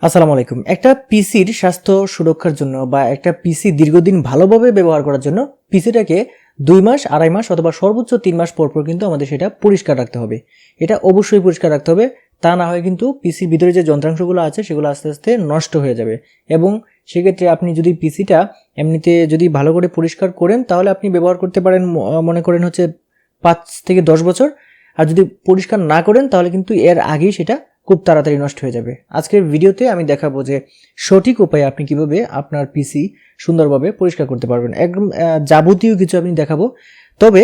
আসসালামু আলাইকুম। একটা পিসির স্বাস্থ্য সুরক্ষার জন্য বা একটা পিসি দীর্ঘদিন ভালোভাবে ব্যবহার করার জন্য পিসিটাকে 2 মাস, 2.5 মাস অথবা সর্বোচ্চ 3 মাস পর কিন্তু আমাদের সেটা পরিষ্কার রাখতে হবে। এটা অবশ্যই পরিষ্কার রাখতে হবে। তা না হয় কিন্তু পিসির ভিতরে যে যন্ত্রাংশগুলো আছে সেগুলো আস্তে আস্তে নষ্ট হয়ে যাবে এবং সেক্ষেত্রে আপনি যদি পিসিটা এমনিতে যদি ভালো করে পরিষ্কার করেন তাহলে আপনি ব্যবহার করতে পারেন মনে করেন হচ্ছে 5 থেকে 10 বছর। আর যদি পরিষ্কার না করেন তাহলে কিন্তু এর আগেই সেটা খুব তাড়াতাড়ি নষ্ট হয়ে যাবে। আজকের ভিডিওতে আমি দেখাবো যে সঠিক উপায়ে আপনি কিভাবে আপনার পিসি সুন্দরভাবে পরিষ্কার করতে পারবেন। একদম যাবতীয় কিছু আমি দেখাবো। তবে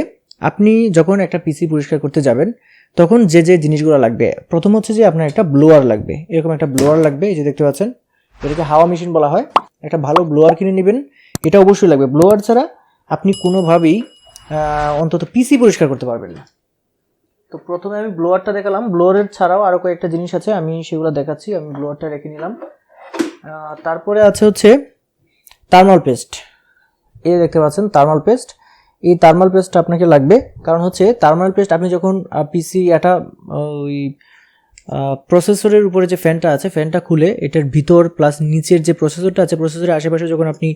আপনি যখন একটা পিসি পরিষ্কার করতে যাবেন তখন যে যে জিনিসগুলো লাগবে, প্রথম হচ্ছে যে আপনার একটা ব্লোয়ার লাগবে। এরকম একটা ব্লোয়ার লাগবে, এই যে দেখতে পাচ্ছেন, এটাকে হাওয়া মেশিন বলা হয়। একটা ভালো ব্লোয়ার কিনে নেবেন, এটা অবশ্যই লাগবে। ব্লোয়ার ছাড়া আপনি কোনোভাবেই অন্তত পিসি পরিষ্কার করতে পারবেন না। তো প্রথমে আমি ব্লোয়ারটা দেখালাম। ব্লোয়ারের ছাড়াও আরও কয়েকটা জিনিস আছে, আমি সেগুলো দেখাচ্ছি। আমি ব্লোয়ারটা রেখে নিলাম। তারপরে আছে হচ্ছে থার্মাল পেস্ট। এই দেখতে পাচ্ছেন থার্মাল পেস্ট। এই থার্মাল পেস্টটা আপনাকে লাগবে, কারণ হচ্ছে থার্মাল পেস্ট আপনি যখন পিসি একটা ওই প্রসেসরের উপরে যে ফ্যানটা আছে, ফ্যানটা খুলে এটার ভিতর প্লাস নিচের যে প্রসেসরটা আছে, প্রসেসরের আশেপাশে যখন আপনি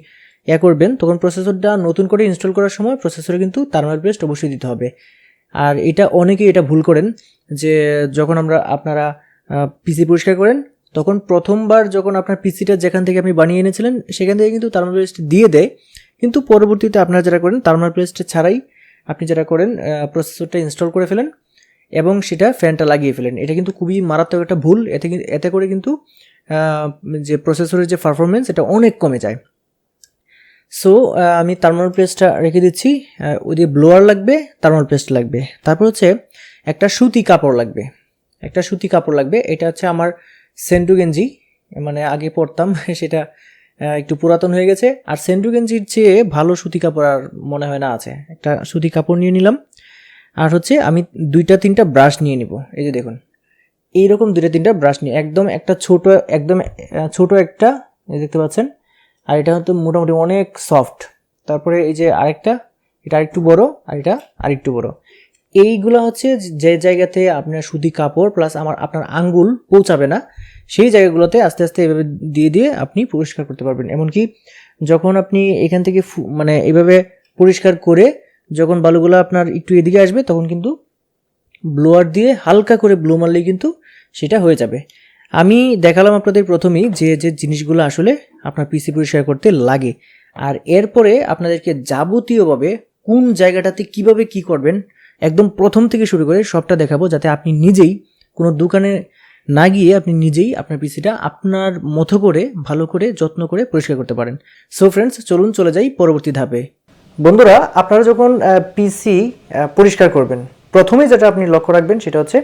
করবেন তখন প্রসেসরটা নতুন করে ইনস্টল করার সময় প্রসেসরে কিন্তু থার্মাল পেস্ট অবশ্যই দিতে হবে। আর এটা অনেকেই এটা ভুল করেন যে যখন আপনারা পিসি পরিষ্কার করেন তখন প্রথমবার যখন আপনার পিসিটা যেখান থেকে আপনি বানিয়ে এনেছিলেন সেখান থেকে কিন্তু থার্মাল পেস্ট দিয়ে দেয়, কিন্তু পরবর্তীতে আপনারা যেটা করেন থার্মাল পেস্ট ছাড়াই আপনি যেটা করেন প্রসেসরটা ইনস্টল করে ফেলেন এবং সেটা ফ্যানটা লাগিয়ে ফেলেন। এটা কিন্তু খুবই মারাত্মক একটা ভুল। এতে করে কিন্তু যে প্রসেসরের যে পারফরমেন্স এটা অনেক কমে যায়। সো আমি থার্মাল পেস্টটা রেখে দিচ্ছি। ওই দিয়ে ব্লোয়ার লাগবে, থার্মাল পেস্ট লাগবে। তারপর হচ্ছে একটা সুতি কাপড় লাগবে। এটা হচ্ছে আমার সেন্টু গেঞ্জি, মানে আগে পরতাম সেটা একটু পুরাতন হয়ে গেছে। আর সেন্টু গেঞ্জির চেয়ে ভালো সুতি কাপড় আর মনে হয় না আছে। একটা সুতি কাপড় নিয়ে নিলাম। আর হচ্ছে আমি 2-3টা ব্রাশ নিয়ে নিব। এই যে দেখুন, এইরকম 2-3টা ব্রাশ নিয়ে একদম ছোট একটা, দেখতে পাচ্ছেন। আর এটা হয়তো মোটামুটি অনেক সফট। তারপরে এই যে আরেকটা, এটা আরেকটু বড়, আর এটা আরেকটু বড়। এইগুলো হচ্ছে যে জায়গাতে আপনার সুতি কাপড় প্লাস আপনার আঙ্গুল পৌঁছাবে না সেই জায়গাগুলোতে আস্তে আস্তে এভাবে দিয়ে দিয়ে আপনি পরিষ্কার করতে পারবেন। এমনকি যখন আপনি এখান থেকে মানে এইভাবে পরিষ্কার করে যখন বালুগুলো আপনার একটু এদিকে আসবে তখন কিন্তু ব্লোয়ার দিয়ে হালকা করে ব্লো মারলেই কিন্তু সেটা হয়ে যাবে। আমি দেখালাম আপনাদের প্রথমেই যে যে জিনিসগুলো আসলে আপনার পিসি পরিষ্কার করতে লাগে, আর এরপরে আপনাদেরকে যাবতীয়ভাবে কোন জায়গাটাতে কিভাবে কি করবেন একদম প্রথম থেকে শুরু করে সবটা দেখাবো, যাতে আপনি নিজেই কোনো দোকানে না গিয়ে আপনি নিজেই আপনার পিসিটা আপনার মতো করে ভালো করে যত্ন করে পরিষ্কার করতে পারেন। সো ফ্রেন্ডস, চলুন চলে যাই পরবর্তী ধাপে। বন্ধুরা, আপনারা যখন পিসি পরিষ্কার করবেন প্রথমেই যেটা আপনি লক্ষ্য রাখবেন সেটা হচ্ছে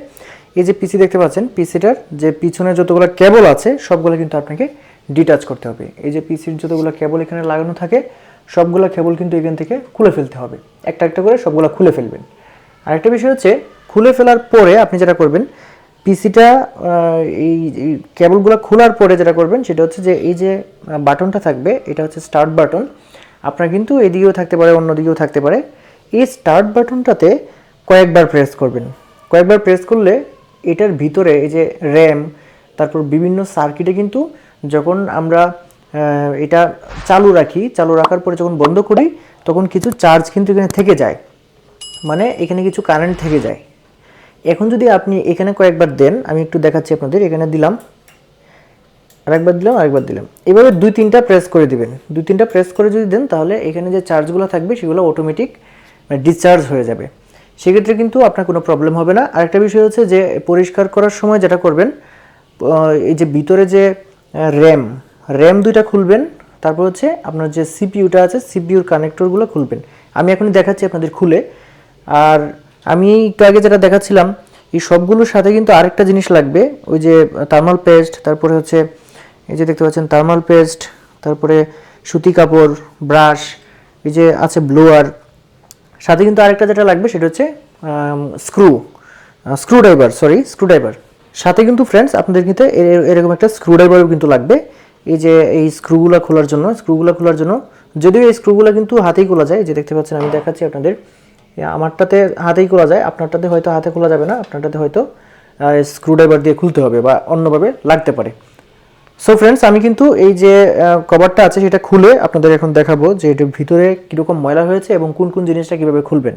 এই যে পিসি দেখতে পাচ্ছেন, পিসিটার যে পিছনে যতগুলো কেবল আছে সবগুলো কিন্তু আপনাকে ডিটাচ করতে হবে। এই যে পিসির যতগুলো কেবল এখানে লাগানো থাকে সবগুলো কেবল কিন্তু এখান থেকে খুলে ফেলতে হবে। একটা একটা করে সবগুলো খুলে ফেলবেন। আরেকটা বিষয় হচ্ছে, খুলে ফেলার পরে আপনি যেটা করবেন, পিসিটা এই কেবলগুলো খোলার পরে যেটা করবেন সেটা হচ্ছে যে এই যে বাটনটা থাকবে এটা হচ্ছে স্টার্ট বাটন। আপনার কিন্তু এদিকেও থাকতে পারে, অন্যদিকেও থাকতে পারে। এই স্টার্ট বাটনটাতে কয়েকবার প্রেস করবেন। কয়েকবার প্রেস করলে এটার ভিতরে এই যে র্যাম, তারপর বিভিন্ন সার্কিটে কিন্তু যখন আমরা এটা চালু রাখার পরে যখন বন্ধ করি তখন কিছু চার্জ কিন্তু এখানে থেকে যায়, মানে এখানে কিছু কারেন্ট থেকে যায়। এখন যদি আপনি এখানে কয়েকবার দেন, আমি একটু দেখাচ্ছি আপনাদের, এখানে দিলাম, আরেকবার দিলাম, এভাবে 2-3টা প্রেস করে দিবেন। 2-3টা প্রেস করে যদি দেন তাহলে এখানে যে চার্জগুলো থাকবে সেগুলো অটোমেটিক ডিসচার্জ হয়ে যাবে। সেক্ষেত্রে কিন্তু আপনার কোনো প্রবলেম হবে না। আরেকটা বিষয় হচ্ছে যে পরিষ্কার করার সময় যেটা করবেন, এই যে ভিতরে যে র্যাম 2টা খুলবেন। তারপর হচ্ছে আপনার যে সিপিইউটা আছে সিপিইউর কানেক্টরগুলো খুলবেন। আমি এখন দেখাচ্ছি আপনাদের খুলে। আর আমি একটু আগে যেটা দেখাচ্ছিলাম এই সবগুলোর সাথে কিন্তু আরেকটা জিনিস লাগবে, ওই যে থার্মাল পেস্ট, তারপরে হচ্ছে এই যে দেখতে পাচ্ছেন থার্মাল পেস্ট, তারপরে সুতি কাপড়, ব্রাশ, এই যে আছে ব্লোয়ার। সাথে কিন্তু আরেকটা যেটা লাগবে সেটা হচ্ছে স্ক্রুড্রাইভার। সাথে কিন্তু ফ্রেন্ডস আপনাদের কিন্তু এরকম একটা স্ক্রুড্রাইভারও কিন্তু লাগবে। এই যে এই স্ক্রুগুলো খোলার জন্য যদিও এই স্ক্রুগুলো কিন্তু হাতেই খোলা যায়। যে দেখতে পাচ্ছেন, আমি দেখাচ্ছি আপনাদের, আমারটাতে হাতেই খোলা যায়, আপনারটাতে হয়তো হাতে খোলা যাবে না, আপনারটাতে হয়তো স্ক্রুড্রাইভার দিয়ে খুলতে হবে বা অন্যভাবে লাগতে পারে। সো ফ্রেন্ডস, আমি কিন্তু এই যে কভারটা আছে সেটা খুলে আপনাদের এখন দেখাবো যে এটার ভিতরে কীরকম ময়লা হয়েছে এবং কোন কোন জিনিসটা কীভাবে খুলবেন।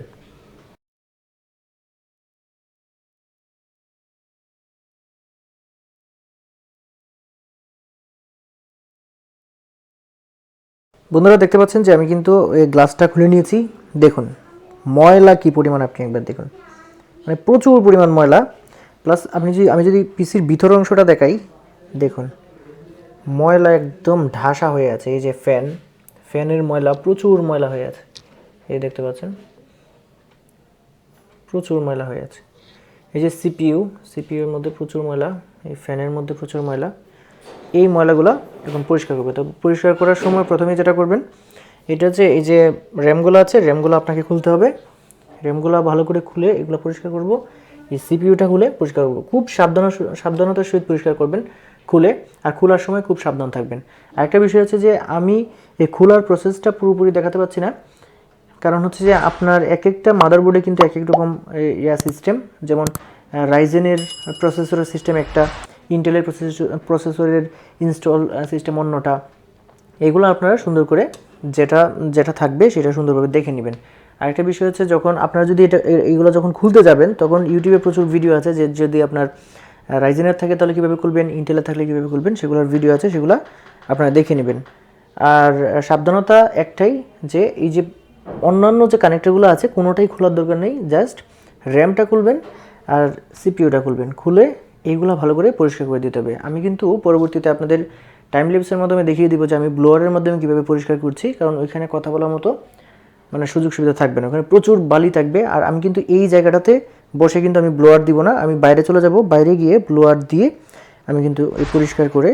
বন্ধুরা দেখতে পাচ্ছেন যে আমি কিন্তু এই গ্লাসটা খুলে নিয়েছি। দেখুন ময়লা কি পরিমাণ, আপনি একবার দেখুন, মানে প্রচুর পরিমাণ ময়লা। প্লাস আমি যদি পিসির ভিতর অংশটা দেখাই, দেখুন ময়লা একদম ঢাসা হয়ে আছে। এই যে ফ্যানের ময়লা, প্রচুর ময়লা হয়ে আছে, এই দেখতে পাচ্ছেন প্রচুর ময়লা হয়ে আছে। এই যে সিপিইউর মধ্যে প্রচুর ময়লা, এই ফ্যানের মধ্যে প্রচুর ময়লা। এই ময়লাগুলো এখন পরিষ্কার করবে। তো পরিষ্কার করার সময় প্রথমে যেটা করবেন, এটা যে এই যে র্যামগুলো আছে, র্যামগুলো আপনাকে খুলতে হবে। র্যামগুলো ভালো করে খুলে এগুলো পরিষ্কার করব। এই সিপিইউটা খুলে পরিষ্কার করব, খুব সাবধানতার সহিত পরিষ্কার করবেন খুলে, আর খোলার সময় খুব সাবধান থাকবেন। আরেকটা বিষয় হচ্ছে যে আমি এই খোলার প্রসেসটা পুরোপুরি দেখাতে পারছি না, কারণ হচ্ছে যে আপনার এক একটা মাদারবোর্ডে কিন্তু এক এক রকম সিস্টেম। যেমন রাইজেনের প্রসেসরের সিস্টেম একটা, ইন্টেলের প্রসেসরের ইনস্টল সিস্টেম অন্যটা। এগুলো আপনারা সুন্দর করে যেটা যেটা থাকবে সেটা সুন্দরভাবে দেখে নেবেন। আরেকটা বিষয় হচ্ছে, যখন আপনারা যদি এইগুলো যখন খুলতে যাবেন, তখন ইউটিউবে প্রচুর ভিডিও আছে যে যদি আপনার রাইজেনের থাকে তাহলে কীভাবে খুলবেন, ইন্টেলের থাকলে কীভাবে খুলবেন, সেগুলোর ভিডিও আছে, সেগুলো আপনারা দেখে নেবেন। আর সাবধানতা একটাই, যে এই যে অন্যান্য যে কানেক্টরগুলো আছে কোনোটাই খোলার দরকার নেই, জাস্ট র্যামটা খুলবেন আর সিপিইউটা খুলবেন, খুলে এইগুলো ভালো করে পরিষ্কার করে দিতে হবে। আমি কিন্তু পরবর্তীতে আপনাদের টাইম ল্যাপসের মাধ্যমে দেখিয়ে দিব যে আমি ব্লোয়ারের মাধ্যমে কীভাবে পরিষ্কার করছি, কারণ ওইখানে কথা বলার মতো মানে সুযোগ সুবিধা থাকবে না, ওখানে প্রচুর বালি থাকবে। আর আমি কিন্তু এই জায়গাটাতে বসে কিন্তু আমি ব্লোয়ার দিব না, আমি বাইরে চলে যাব, বাইরে গিয়ে ব্লোয়ার দিয়ে আমি কিন্তু এই পরিষ্কার করে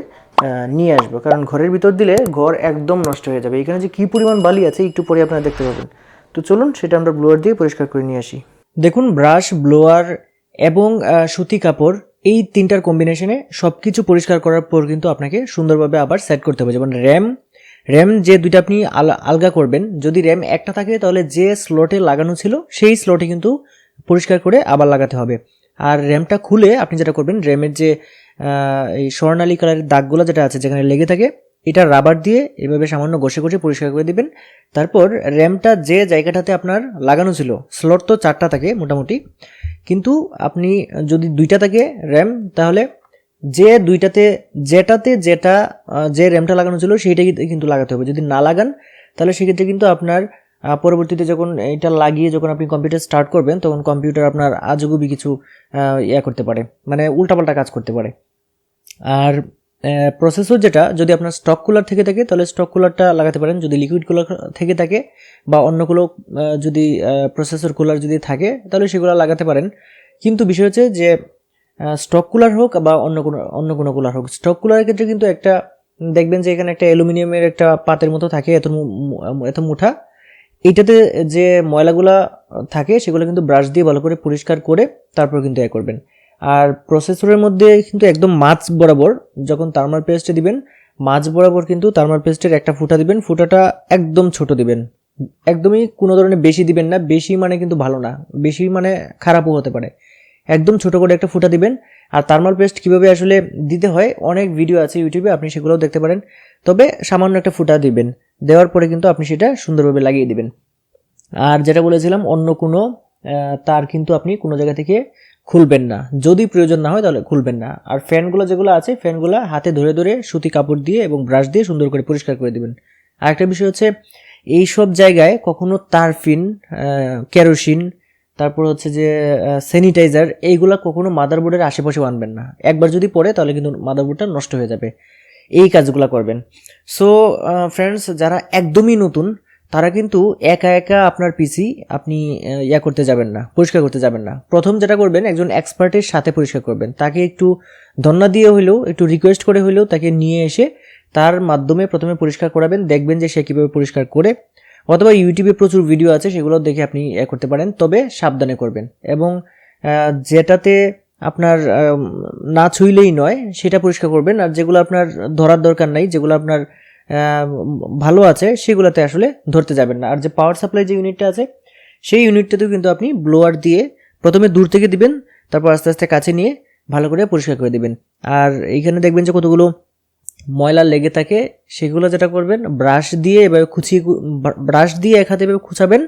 নিয়ে আসবো, কারণ ঘরের ভিতর দিলে ঘর একদম নষ্ট হয়ে যাবে। এখানে যে কী পরিমাণ বালি আছে একটু পরে আপনারা দেখতে পাবেন। তো চলুন সেটা আমরা ব্লোয়ার দিয়ে পরিষ্কার করে নিয়ে আসি। দেখুন ব্রাশ, ব্লোয়ার এবং সুতি কাপড়, এই তিনটার কম্বিনেশনে সব কিছু পরিষ্কার করার পর কিন্তু আপনাকে সুন্দরভাবে আবার সেট করতে হবে। যেমন র্যাম যে দুইটা আপনি আলগা করবেন, যদি র্যাম একটা থাকে তাহলে যে স্লটে লাগানো ছিল সেই স্লটে কিন্তু পরিষ্কার করে আবার লাগাতে হবে। আর র্যামটা খুলে আপনি যেটা করবেন, র্যামের যে এই স্বর্ণালী কালারের দাগগুলো যেটা আছে যেখানে লেগে থাকে, এটা রাবার দিয়ে এভাবে সামান্য ঘষে ঘষে পরিষ্কার করে দিবেন। তারপর র্যামটা যে জায়গাটাতে আপনার লাগানো ছিল, স্লট তো 4টা থাকে মোটামুটি, কিন্তু আপনি যদি 2টা থাকে র্যাম, তাহলে যে দুইটাতে যে র্যামটা লাগানো ছিল সেইটাই কিন্তু লাগাতে হবে। যদি না লাগান তাহলে সেক্ষেত্রে কিন্তু আপনার পরবর্তীতে যখন এটা লাগিয়ে যখন আপনি কম্পিউটার স্টার্ট করবেন, তখন কম্পিউটার আপনার আজগুবি কিছু করতে পারে, মানে উল্টাপাল্টা কাজ করতে পারে। আর প্রসেসর যেটা, যদি আপনার স্টক কুলার থেকে থাকে তাহলে স্টক কুলারটা লাগাতে পারেন, যদি লিকুইড কুলার থেকে থাকে বা অন্য কোনো যদি প্রসেসর কুলার যদি থাকে তাহলে সেগুলো লাগাতে পারেন। কিন্তু বিষয় হচ্ছে যে স্টক কুলার হোক বা অন্য কোনো কুলার হোক, স্টক কুলারের ক্ষেত্রে কিন্তু একটা দেখবেন যে এখানে একটা অ্যালুমিনিয়ামের একটা পাতের মতো থাকে, এত মুঠা। এইটাতে যে ময়লাগুলা থাকে সেগুলো কিন্তু ব্রাশ দিয়ে ভালো করে পরিষ্কার করে তারপর কিন্তু করবেন। আর প্রসেসরের মধ্যে কিন্তু একদম মাঝ বরাবর যখন থার্মাল পেস্টে দিবেন, মাঝ বরাবর কিন্তু থার্মাল পেস্টের একটা ফুটা দিবেন, ফুটাটা একদম ছোট দিবেন, একদমই কোনো ধরনের বেশি দিবেন না। বেশি মানে কিন্তু ভালো না, বেশি মানে খারাপও হতে পারে। একদম ছোট করে একটা ফুটা দিবেন। আর থার্মাল পেস্ট কীভাবে আসলে দিতে হয় অনেক ভিডিও আছে ইউটিউবে, আপনি সেগুলোও দেখতে পারেন। তবে সামান্য একটা ফুটা দিবেন, দেওয়ার পরে কিন্তু আপনি সেটা সুন্দরভাবে লাগিয়ে দিবেন। আর যেটা বলেছিলাম, অন্য কোনো তার কিন্তু আপনি কোনো জায়গা থেকে খুলবেন না, যদি প্রয়োজন না হয় তাহলে খুলবেন না। আর ফ্যানগুলো যেগুলো আছে, ফ্যানগুলো হাতে ধরে ধরে সুতি কাপড় দিয়ে এবং ব্রাশ দিয়ে সুন্দর করে পরিষ্কার করে দিবেন। আরেকটা বিষয় হচ্ছে, এই সব জায়গায় কখনো তারফিন, কেরোসিন, তারপর হচ্ছে যে স্যানিটাইজার, এইগুলা কখনো মাদারবোর্ডের আশেপাশেও আনবেন না। একবার যদি পড়ে তাহলে কিন্তু মাদারবোর্ডটা নষ্ট হয়ে যাবে। এই কাজগুলো করবেন। সো ফ্রেন্ডস, যারা একদমই নতুন তারা কিন্তু একা একা আপনার পিসি আপনি করতে যাবেন না, পরিষ্কার করতে যাবেন না। প্রথম যেটা করবেন, একজন এক্সপার্টের সাথে পরিষ্কার করবেন, তাকে একটু ধন্যা দিয়ে হইলেও, একটু রিকোয়েস্ট করে হইলেও তাকে নিয়ে এসে তার মাধ্যমে প্রথমে পরিষ্কার করাবেন, দেখবেন যে সে কীভাবে পরিষ্কার করে। অথবা ইউটিউবে প্রচুর ভিডিও আছে, সেগুলো দেখে আপনি করতে পারেন, তবে সাবধানে করবেন। এবং যেটাতে আপনার না ছুঁইলেই নয় সেটা পরিষ্কার করবেন। আর যেগুলো আপনার ধরার দরকার নাই, যেগুলো আপনার ভালো আছে, সেগুলোতে আসলে ধরতে যাবেন না। আর যে পাওয়ার সাপ্লাই যে ইউনিটটা আছে, সেই ইউনিটটাতেও কিন্তু আপনি ব্লোয়ার দিয়ে প্রথমে দূর থেকে দিবেন, তারপর আস্তে আস্তে কাছে নিয়ে ভালো করে পরিষ্কার করে দিবেন। আর এইখানে দেখবেন যে কতগুলো ময়লা লেগে থাকে সেগুলো যেটা করবেন ব্রাশ দিয়ে এভাবে ব্রাশ দিয়ে এক হাতে এভাবে খুঁচাবেন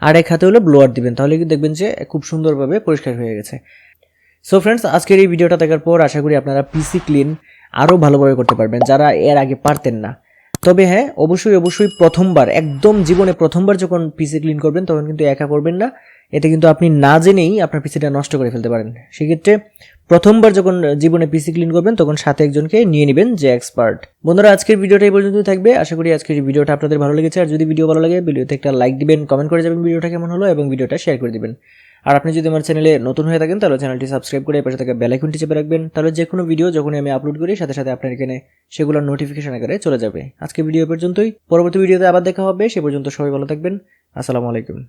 আর এক হাতে হলো ব্লোয়ার দিবেন, তাহলে কিন্তু দেখবেন যে খুব সুন্দরভাবে পরিষ্কার হয়ে গেছে। সো ফ্রেন্ডস, আজকের এই ভিডিওটা দেখার পর আশা করি আপনারা পিসি ক্লিন আরও ভালোভাবে করতে পারবেন যারা এর আগে পারতেন না। তবে হ্যাঁ, অবশ্যই প্রথমবার, একদম জীবনে প্রথমবার যখন পিসি ক্লিন করবেন তখন কিন্তু একা করবেন না, এতে কিন্তু আপনি না জেনেই আপনার পিসিটা নষ্ট করে ফেলতে পারেন। সেক্ষেত্রে প্রথমবার যখন জীবনে পিসি ক্লিন করবেন তখন সাথে একজনকে নিয়ে নেবেন যে এক্সপার্ট। বন্ধুরা, আজকের ভিডিওটা এই পর্যন্তই থাকবে। আশা করি আজকের এই ভিডিওটা আপনাদের ভালো লেগেছে। আর যদি ভিডিও ভালো লাগে ভিডিওতে একটা লাইক দিবেন, কমেন্ট করে যাবেন ভিডিওটা কেমন হলো এবং ভিডিওটা শেয়ার করে দিবেন। আর আপনি যদি আমার চ্যানেলে নতুন হয়ে থাকেন তাহলে চ্যানেলটি সাবস্ক্রাইব করে পাশে থাকা বেল আইকনটি চেপে রাখবেন, তাহলে যে কোনো ভিডিও যখনই আমি আপলোড করি সাথে সাথে আপনার এখানে সেগুলোর নোটিফিকেশন আকারে চলে যাবে। আজকে ভিডিও পর্যন্তই, পরবর্তী ভিডিওতে আবার দেখা হবে। সে পর্যন্ত সবাই ভালো থাকবেন। আসসালামু আলাইকুম।